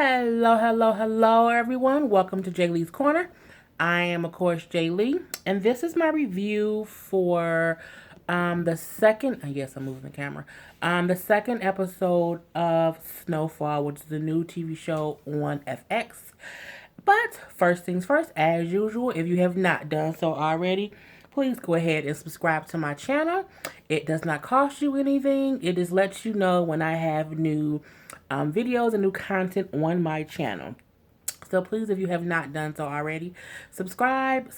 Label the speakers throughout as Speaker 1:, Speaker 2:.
Speaker 1: Hello, everyone. Welcome to Jay Lee's Corner. I am, of course, Jay Lee, and this is my review for the second. I guess I'm moving the camera. The second episode of Snowfall, which is the new TV show on FX. But first things first, as usual, if you have not done so already, please go ahead and subscribe to my channel. It does not cost you anything. It just lets you know when I have new videos and new content on my channel. So please, if you have not done so already, subscribe.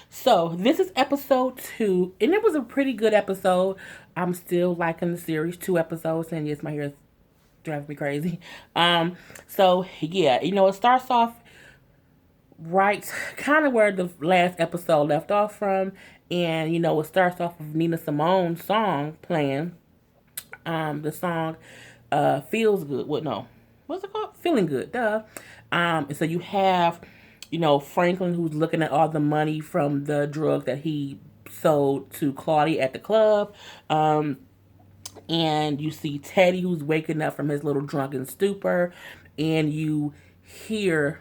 Speaker 1: So this is episode 2, and it was a pretty good episode. I'm still liking the series, 2 episodes, and yes, my hair is driving me crazy. So yeah, it starts off right kind of where the last episode left off from, and it starts off with Nina Simone's song playing. The song Feels Good. What no? What's it called? Feeling Good. Duh. And so you have, Franklin, who's looking at all the money from the drug that he sold to Claudia at the club. And you see Teddy, who's waking up from his little drunken stupor, and you hear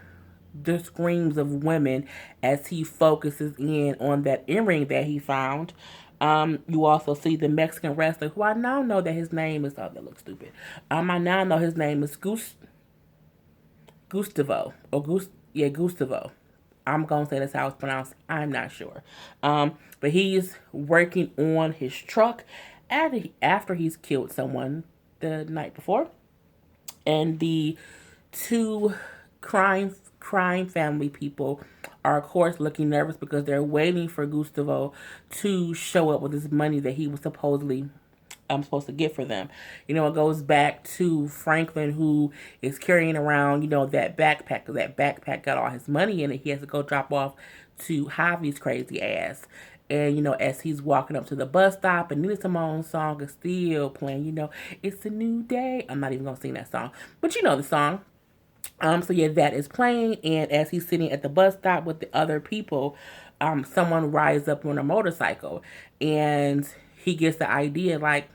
Speaker 1: the screams of women as he focuses in on that earring that he found. You also see the Mexican wrestler, who I now know that his name is, oh, that looks stupid. I now know his name is Gustavo, Gustavo. I'm going to say that's how it's pronounced. I'm not sure. But he's working on his truck after he's killed someone the night before. And the two crime family people are, of course, looking nervous because they're waiting for Gustavo to show up with his money that he was supposedly supposed to get for them. It goes back to Franklin, who is carrying around, that backpack, because that backpack got all his money in it. He has to go drop off to Javi's crazy ass. And, as he's walking up to the bus stop, and Nina Simone's song is still playing, it's a new day. I'm not even going to sing that song, but you know the song. So yeah, that is playing, and as he's sitting at the bus stop with the other people, someone rides up on a motorcycle, and he gets the idea, like,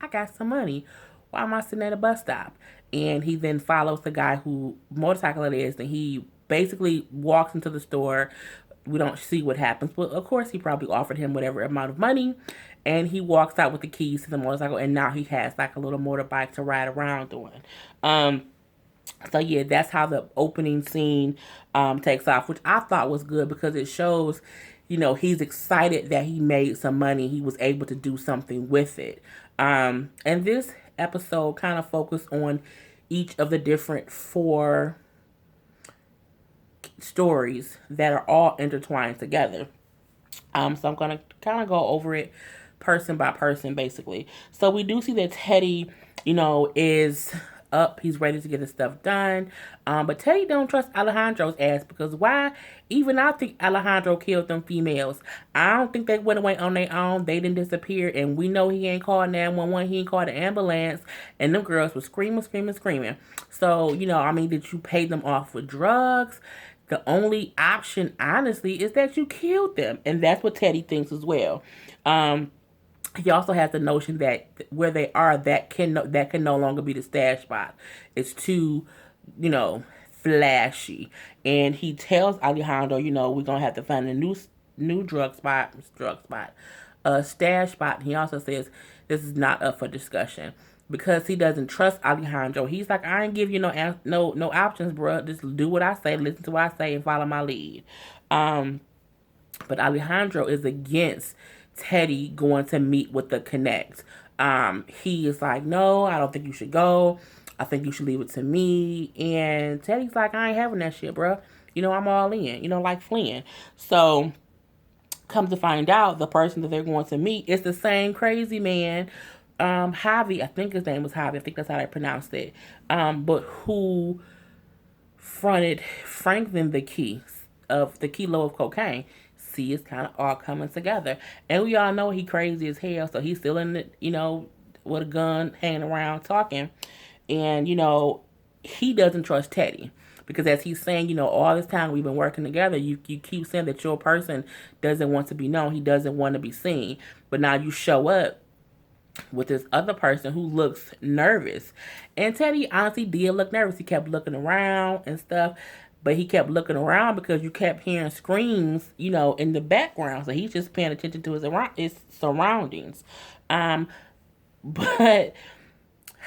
Speaker 1: I got some money. Why am I sitting at a bus stop? And he then follows the guy who motorcycle it is, and he basically walks into the store. We don't see what happens, but of course he probably offered him whatever amount of money, and he walks out with the keys to the motorcycle, and now he has like a little motorbike to ride around on. So yeah, that's how the opening scene takes off, which I thought was good because it shows, he's excited that he made some money. He was able to do something with it. And this episode kind of focused on each of the different 4 stories that are all intertwined together. So I'm going to kind of go over it person by person, basically. So we do see that Teddy, is up. He's ready to get his stuff done. But Teddy don't trust Alejandro's ass, because why? Even I think Alejandro killed them females. I don't think they went away on their own. They didn't disappear. And we know he ain't called 911. He ain't called the ambulance. And them girls were screaming. So, did you pay them off with drugs? The only option, honestly, is that you killed them. And that's what Teddy thinks as well. He also has the notion that where they are, that can no longer be the stash spot. It's too, flashy. And he tells Alejandro, we're gonna have to find a new stash spot. And he also says this is not up for discussion because he doesn't trust Alejandro. He's like, I ain't give you no options, bro. Just do what I say, listen to what I say, and follow my lead. But Alejandro is against Teddy going to meet with the Connect. He is like, no, I don't think you should go. I think you should leave it to me. And Teddy's like, I ain't having that shit, bro. I'm all in, like fleeing. So come to find out, the person that they're going to meet is the same crazy man, Javi. I think his name was Javi. I think that's how they pronounced it. But who fronted Franklin the kilo of cocaine. See, it's kind of all coming together. And we all know he crazy as hell, so he's still in the, with a gun, hanging around, talking. And, he doesn't trust Teddy. Because as he's saying, all this time we've been working together, you keep saying that your person doesn't want to be known. He doesn't want to be seen. But now you show up with this other person who looks nervous. And Teddy honestly did look nervous. He kept looking around and stuff. But he kept looking around because you kept hearing screams, in the background. So he's just paying attention to his surroundings. But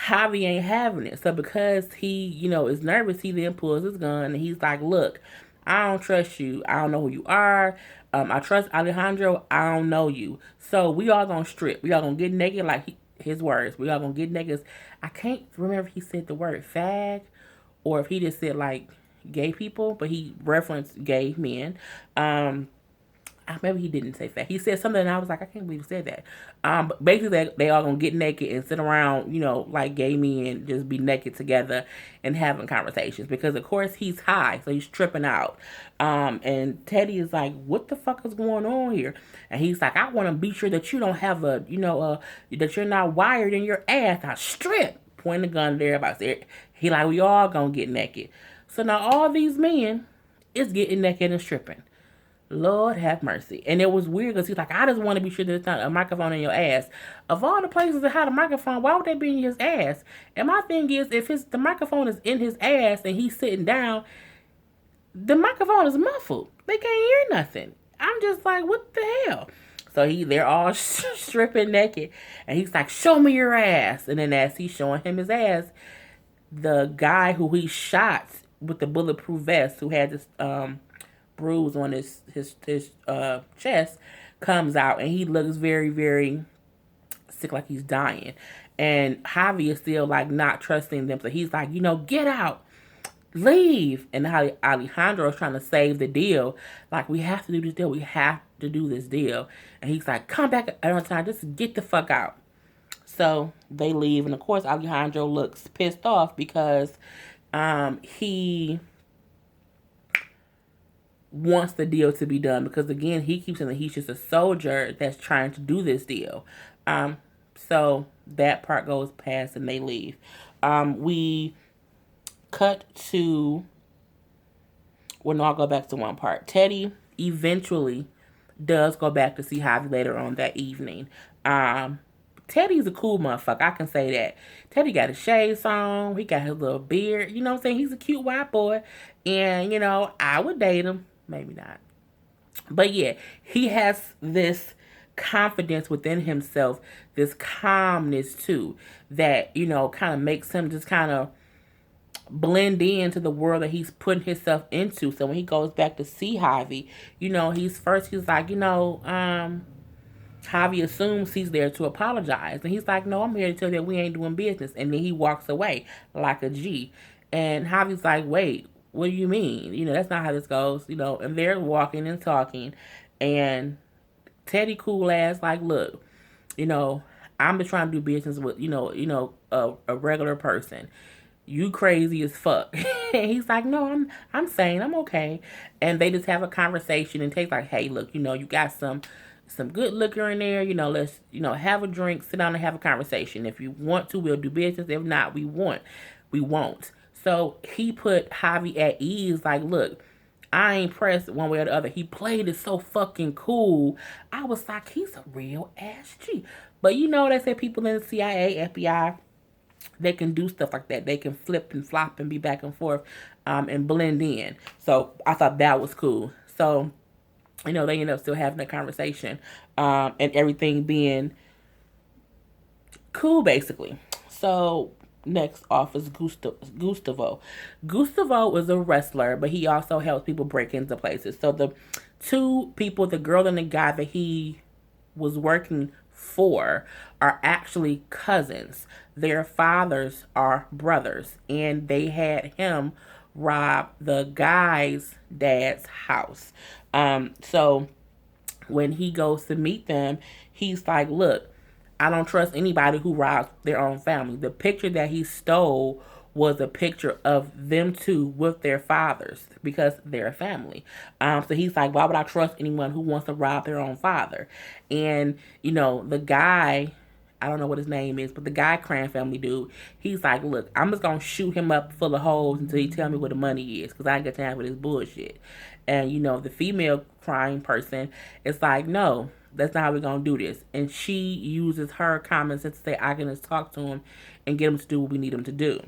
Speaker 1: Javi ain't having it. So because he, is nervous, he then pulls his gun and he's like, look, I don't trust you. I don't know who you are. I trust Alejandro. I don't know you. So we all gonna strip. We all gonna get naked, like his words. We all gonna get naked. I can't remember if he said the word fag or if he just said like gay people, but he referenced gay men. Maybe he didn't say fat. He said something, and I was like, I can't believe he said that. But basically, they all gonna get naked and sit around, like gay men, just be naked together and having conversations. Because of course he's high, so he's tripping out. And Teddy is like, "What the fuck is going on here?" And he's like, "I want to be sure that you don't have that you're not wired in your ass. Now strip." Point the gun there. Everybody. He like, we all gonna get naked. So now all these men is getting naked and stripping. Lord have mercy. And it was weird because he's like, I just want to be sure there's not a microphone in your ass. Of all the places that had a microphone, why would they be in his ass? And my thing is, if the microphone is in his ass and he's sitting down, the microphone is muffled. They can't hear nothing. I'm just like, what the hell? So they're all stripping naked. And he's like, show me your ass. And then as he's showing him his ass, the guy who he shot with the bulletproof vest, who had this bruise on his chest, comes out, and he looks very, very sick, like he's dying. And Javi is still like not trusting them, so he's like, get out, leave. And Alejandro is trying to save the deal, like, we have to do this deal, we have to do this deal. And he's like, come back another time, just get the fuck out. So they leave, and of course Alejandro looks pissed off because he wants the deal to be done, because again, he keeps saying that he's just a soldier that's trying to do this deal. So that part goes past and they leave. We cut to, well, no, I'll go back to one part. Teddy eventually does go back to see Javi later on that evening. Teddy's a cool motherfucker, I can say that. Teddy got his shades on, he got his little beard, you know what I'm saying? He's a cute white boy, and, I would date him. Maybe not. But yeah, he has this confidence within himself, this calmness too, that, kind of makes him just kind of blend into the world that he's putting himself into. So when he goes back to see Javi, he's like, Javi assumes he's there to apologize. And he's like, no, I'm here to tell you that we ain't doing business. And then he walks away like a G. And Javi's like, wait, what do you mean? That's not how this goes, and they're walking and talking. And Teddy cool ass like, look, I'm just trying to do business with, a regular person. You crazy as fuck. And he's like, no, I'm saying I'm okay. And they just have a conversation, and Teddy's like, hey, look, you got some good liquor in there, let's, have a drink, sit down and have a conversation. If you want to, we'll do business. If not, we won't. So he put Javi at ease, like, look, I ain't pressed one way or the other. He played it so fucking cool. I was like, he's a real ass G. But they say people in the CIA, FBI, they can do stuff like that. They can flip and flop and be back and forth and blend in. So I thought that was cool. So, they end up still having a conversation and everything being cool, basically. So next off is Gustavo. Gustavo is a wrestler, but he also helps people break into places. So the two people, the girl and the guy that he was working for, are actually cousins. Their fathers are brothers, and they had him rob the guy's dad's house. So when he goes to meet them, he's like, look, I don't trust anybody who robs their own family. The picture that he stole was a picture of them two with their fathers, because they're a family. So he's like, why would I trust anyone who wants to rob their own father? And, the guy, I don't know what his name is, but the guy crime family dude, he's like, look, I'm just going to shoot him up full of holes until he tell me where the money is, because I ain't got time for this bullshit. And, the female crime person is like, no, That's not how we're gonna do this. And she uses her common sense to say, I can just talk to him and get him to do what we need him to do.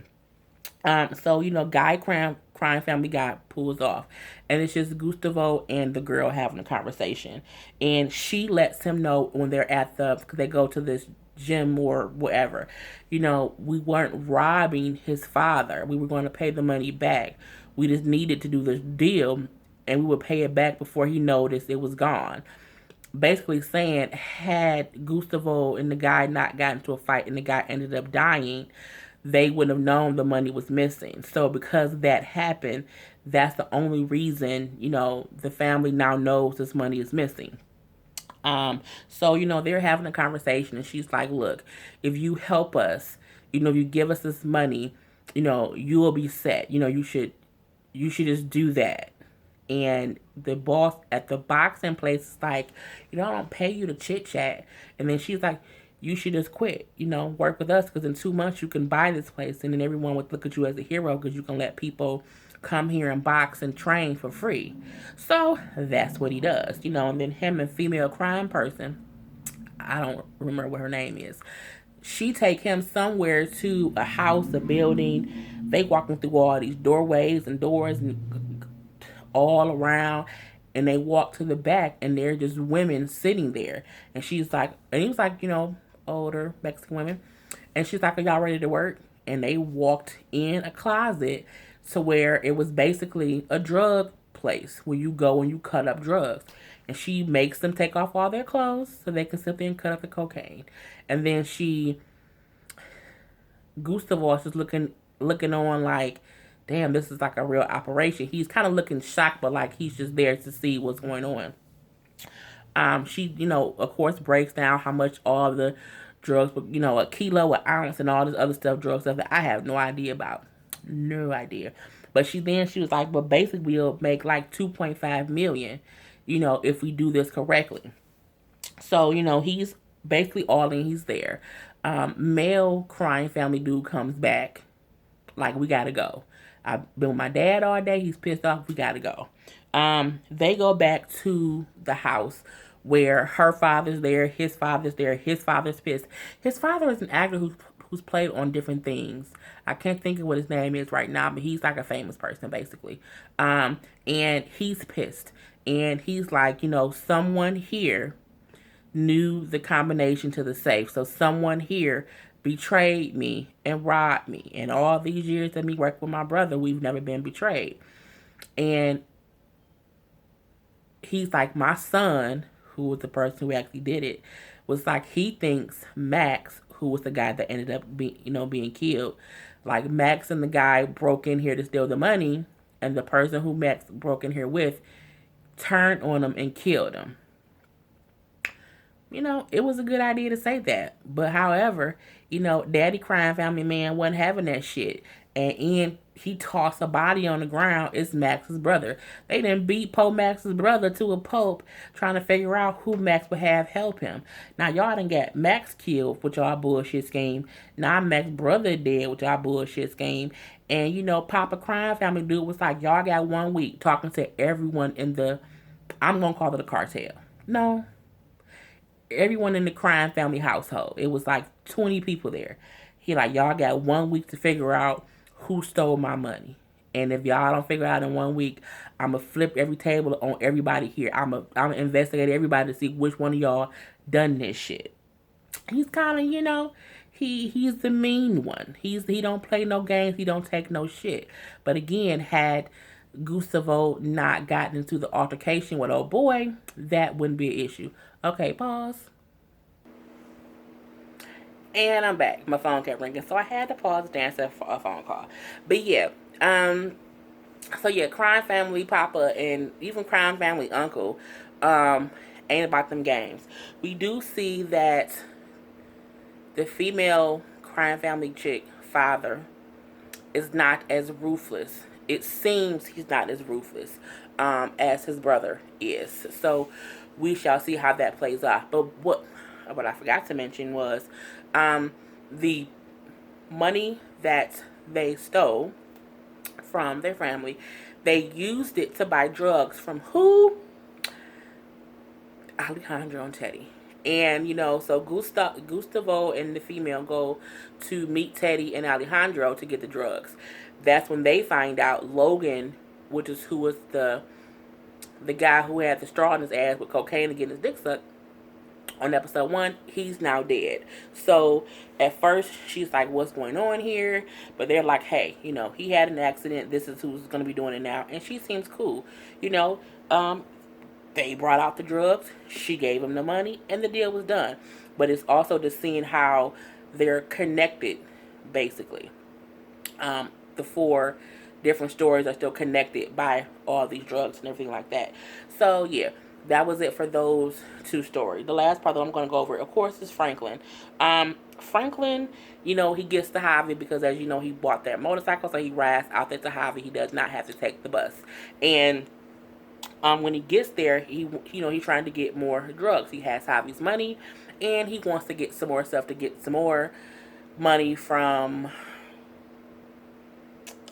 Speaker 1: So guy crime family guy pulls off, and it's just Gustavo and the girl having a conversation, and she lets him know when they're at because they go to this gym or whatever. We weren't robbing his father. We were going to pay the money back. We just needed to do this deal, and we would pay it back before he noticed it was gone. Basically saying, had Gustavo and the guy not gotten into a fight and the guy ended up dying, they wouldn't have known the money was missing. So because that happened, that's the only reason, the family now knows this money is missing. So they're having a conversation, and she's like, look, if you help us, if you give us this money, you will be set. You should just do that. And the boss at the boxing place is like, I don't pay you to chit chat. And then she's like, you should just quit, work with us, because in 2 months you can buy this place, and then everyone would look at you as a hero because you can let people come here and box and train for free. So that's what he does, and then him and female crime person, I don't remember what her name is, she take him somewhere to a house, a building. They walking through all these doorways and doors and all around, and they walk to the back, and they're just women sitting there. And she's like, and he was like, older Mexican women, and she's like, are y'all ready to work? And they walked in a closet to where it was basically a drug place where you go and you cut up drugs. And she makes them take off all their clothes so they can sit there and cut up the cocaine. And then Gustavo is just looking on like, damn, this is like a real operation. He's kind of looking shocked, but like he's just there to see what's going on. She, of course, breaks down how much all the drugs, a kilo, an ounce, and all this other drug stuff that I have no idea about. No idea. But she was like, but basically we'll make like 2.5 million, if we do this correctly. So, he's basically all in, he's there. Male crime family dude comes back, like, we gotta go. I've been with my dad all day. He's pissed off. We gotta go. They go back to the house where her father's there, his father's there, his father's pissed. His father is an actor who's played on different things. I can't think of what his name is right now, but he's like a famous person, basically. And he's pissed. And he's like, someone here knew the combination to the safe. So someone here betrayed me and robbed me. And all these years of me working with my brother, we've never been betrayed. And he's like, my son, who was the person who actually did it, was like, he thinks Max, who was the guy that ended up being killed, like Max and the guy broke in here to steal the money, and the person who Max broke in here with turned on him and killed him. It was a good idea to say that. But however, Daddy Crime Family Man wasn't having that shit. And he tossed a body on the ground. It's Max's brother. They didn't beat Max's brother to a pulp trying to figure out who Max would have help him. Now, y'all done got Max killed with y'all bullshit scheme. Now, Max's brother dead with y'all bullshit scheme. And, Papa Crime Family dude was like, y'all got 1 week talking to everyone in I'm going to call it a cartel. No. Everyone in the crime family household. It was like 20 people there. He like, y'all got 1 week to figure out who stole my money. And if y'all don't figure out in 1 week, I'm going to flip every table on everybody here. I'm gonna investigate everybody to see which one of y'all done this shit. He's kind of, he's the mean one. He don't play no games. He don't take no shit. But again, had Gustavo not gotten into the altercation with old boy, that wouldn't be an issue. Okay, pause. And I'm back. My phone kept ringing, so I had to pause to answer a phone call. But yeah, so yeah, crime family papa and even crime family uncle, ain't about them games. We do see that the female crime family chick father is not as ruthless. It seems he's not as ruthless as his brother is. So we shall see how that plays out. But what I forgot to mention was the money that they stole from their family, they used it to buy drugs from who? Alejandro and Teddy. And, so Gustavo and the female go to meet Teddy and Alejandro to get the drugs. That's when they find out Logan, which is who was the guy who had the straw in his ass with cocaine to get his dick sucked on episode 1, he's now dead. So at first she's like, what's going on here? But they're like, hey, he had an accident. This is who's going to be doing it now. And she seems cool. They brought out the drugs. She gave him the money, and the deal was done. But it's also just seeing how they're connected, basically. The 4 different stories are still connected by all these drugs and everything like that. So, yeah, that was it for those 2 stories. The last part that I'm going to go over, of course, is Franklin. Franklin, he gets to Javi because, as you know, he bought that motorcycle, so he rides out there to Javi. He does not have to take the bus. And when he gets there, he's trying to get more drugs. He has Javi's money, and he wants to get some more stuff to get some more money from,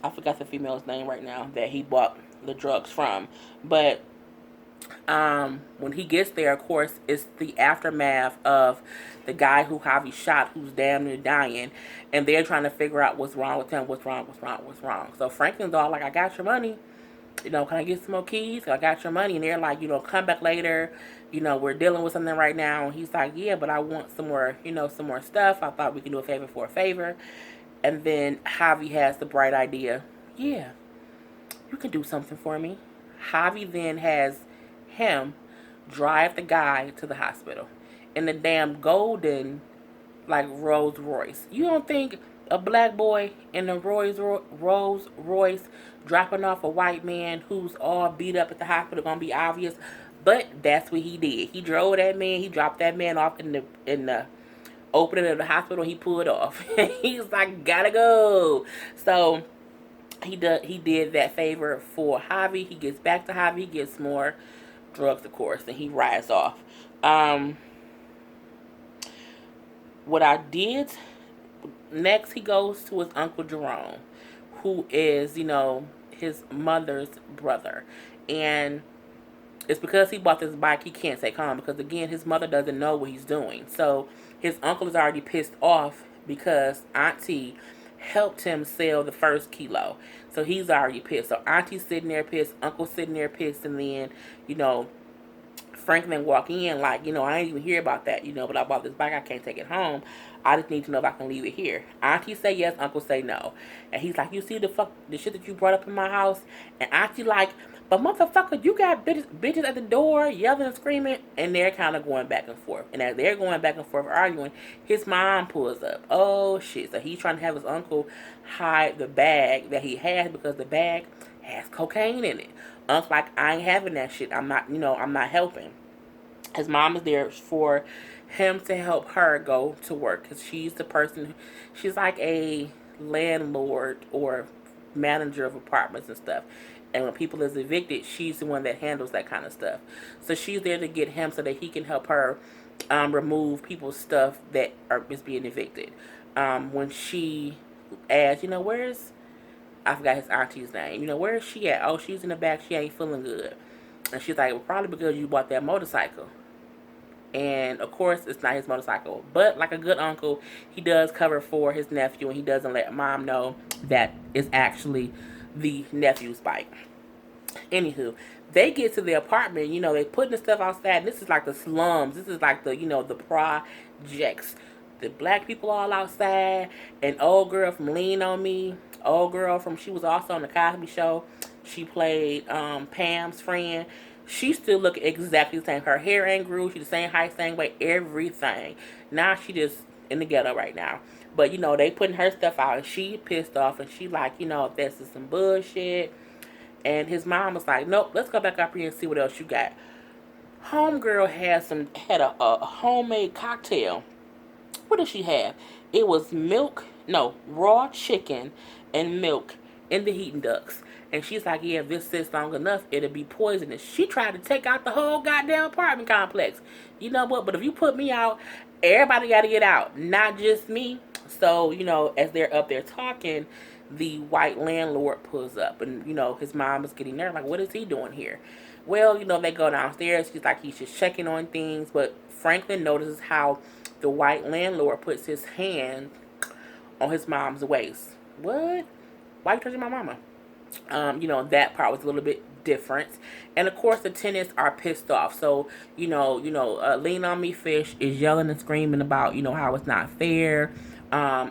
Speaker 1: I forgot the female's name right now that he bought the drugs from. But when he gets there, of course, it's the aftermath of the guy who Javi shot, who's damn near dying, and they're trying to figure out what's wrong with him, what's wrong. So Franklin's all like, I got your money. Can I get some more keys? I got your money. And they're like, come back later. We're dealing with something right now. And he's like, yeah, but I want some more, some more stuff. I thought we could do a favor for a favor. And then Javi has the bright idea, yeah, you can do something for me. Javi then has him drive the guy to the hospital in the damn golden, like, Rolls Royce. You don't think a black boy in a Rolls Royce dropping off a white man who's all beat up at the hospital gonna be obvious? But that's what he did. He drove that man. He dropped that man off in the opening of the hospital. He pulled off. He's like, gotta go. So he did that favor for Javi. He gets back to Javi. He gets more drugs, of course, and he rides off. What I did next, he goes to his Uncle Jerome, who is, his mother's brother. And it's because he bought this bike, he can't stay calm because, again, his mother doesn't know what he's doing. So his uncle is already pissed off because Auntie helped him sell the first kilo. So he's already pissed. So Auntie's sitting there pissed, Uncle's sitting there pissed, and then, Franklin walk in like, I ain't even hear about that, but I bought this bike, I can't take it home. I just need to know if I can leave it here. Auntie say yes, Uncle say no. And he's like, you see the shit that you brought up in my house? And Auntie like, but motherfucker, you got bitches at the door yelling and screaming. And they're kind of going back and forth. And as they're going back and forth arguing, his mom pulls up. Oh shit. So he's trying to have his uncle hide the bag that he has because the bag has cocaine in it. Uncle's like, I ain't having that shit. I'm not helping. His mom is there for him to help her go to work because she's the person, she's like a landlord or manager of apartments and stuff. And when people is evicted, she's the one that handles that kind of stuff. So she's there to get him so that he can help her remove people's stuff that is being evicted. When she asked, where's, I forgot his auntie's name, where is she at? Oh, she's in the back, she ain't feeling good. And she's like, well, probably because you bought that motorcycle. And, of course, it's not his motorcycle. But, like a good uncle, he does cover for his nephew, and he doesn't let mom know that it's actually the nephew's bike. Anywho, they get to the apartment, they putting the stuff outside. This is like the slums. This is like the, the projects. The black people all outside. An old girl from Lean on Me. Old girl from, she was also on the Cosby Show. She played Pam's friend. She still look exactly the same. Her hair ain't grew. She's the same height, same weight, everything. Now she just in the ghetto right now. But, they putting her stuff out, and she pissed off, and she like, this is some bullshit. And his mom was like, nope, let's go back up here and see what else you got. Homegirl had a homemade cocktail. What did she have? It was raw chicken and milk in the heating ducts. And she's like, yeah, if this sits long enough, it'll be poisonous. She tried to take out the whole goddamn apartment complex. You know what? But if you put me out, everybody got to get out, not just me. So, as they're up there talking, the white landlord pulls up, and his mom is getting there. Like, what is he doing here? Well, they go downstairs. He's like, he's just checking on things, but Franklin notices how the white landlord puts his hand on his mom's waist. What? Why are you touching my mama? That part was a little bit different. And of course, the tenants are pissed off. So, Lean on Me Fish is yelling and screaming about, how it's not fair.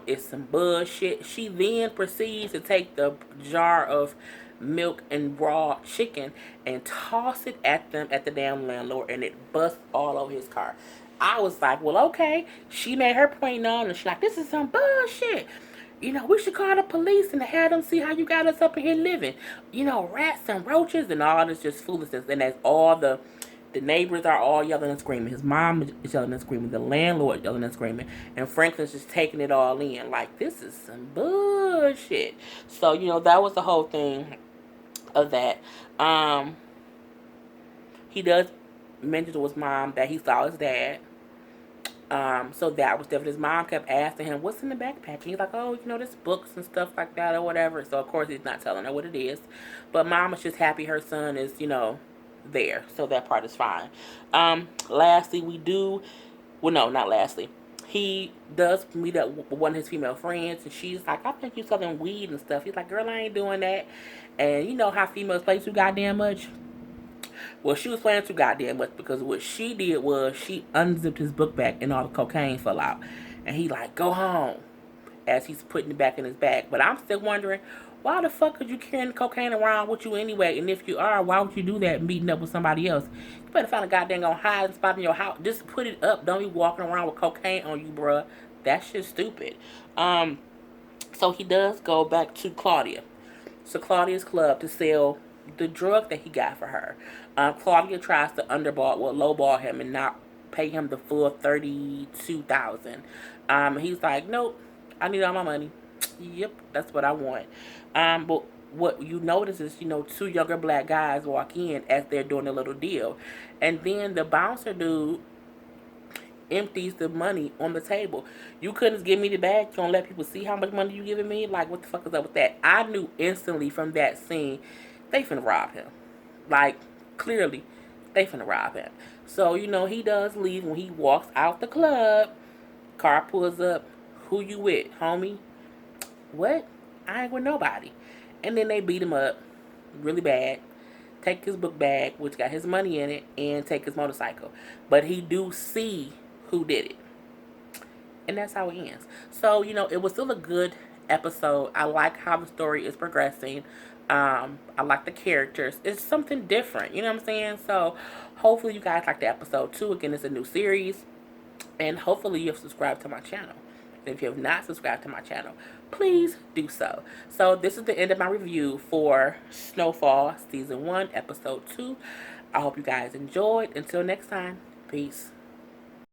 Speaker 1: It's some bullshit. She then proceeds to take the jar of milk and raw chicken and toss it at them, at the damn landlord, and it busts all over his car. I was like, well, okay. She made her point known, and she's like, this is some bullshit. We should call the police and have them see how you got us up in here living. Rats and roaches and all this just foolishness. And that's all the neighbors are all yelling and screaming. His mom is yelling and screaming. The landlord yelling and screaming. And Franklin's just taking it all in. Like, this is some bullshit. So, that was the whole thing of that. He does mention to his mom that he saw his dad. So that was different. His mom kept asking him, what's in the backpack? And he's like, oh, there's books and stuff like that or whatever. So, of course, he's not telling her what it is. But mom is just happy her son is, there. So that part is fine. Lastly, not lastly. He does meet up with one of his female friends. And she's like, I think you're selling weed and stuff. He's like, girl, I ain't doing that. And you know how females play too goddamn much? Well, she was playing too goddamn much, because what she did was she unzipped his book bag and all the cocaine fell out. And he like, go home, as he's putting it back in his bag. But I'm still wondering, why the fuck are you carrying cocaine around with you anyway? And if you are, why would you do that meeting up with somebody else? You better find a goddamn hiding spot in your house. Just put it up. Don't be walking around with cocaine on you, bruh. That's just stupid. So he does go back to Claudia. So Claudia's club to sell the drug that he got for her. Claudia tries to lowball him and not pay him the full $32,000. He's like, nope, I need all my money. Yep, that's what I want. But what you notice is, two younger black guys walk in as they're doing a little deal, and then the bouncer dude empties the money on the table. You couldn't give me the bag. You don't let people see how much money you giving me. Like, what the fuck is up with that? I knew instantly from that scene they finna rob him. Like, clearly, they finna rob him. So, he does leave. When he walks out the club, car pulls up. Who you with, homie? What? I ain't with nobody. And then they beat him up really bad. Take his book bag, which got his money in it, and take his motorcycle. But he do see who did it. And that's how it ends. So, it was still a good episode. I like how the story is progressing. I like the characters. It's something different. You know what I'm saying? So, hopefully you guys like the episode too. Again, it's a new series. And hopefully you've subscribed to my channel. And if you have not subscribed to my channel, please do so. So, this is the end of my review for Snowfall Season 1, Episode 2. I hope you guys enjoyed. Until next time, peace.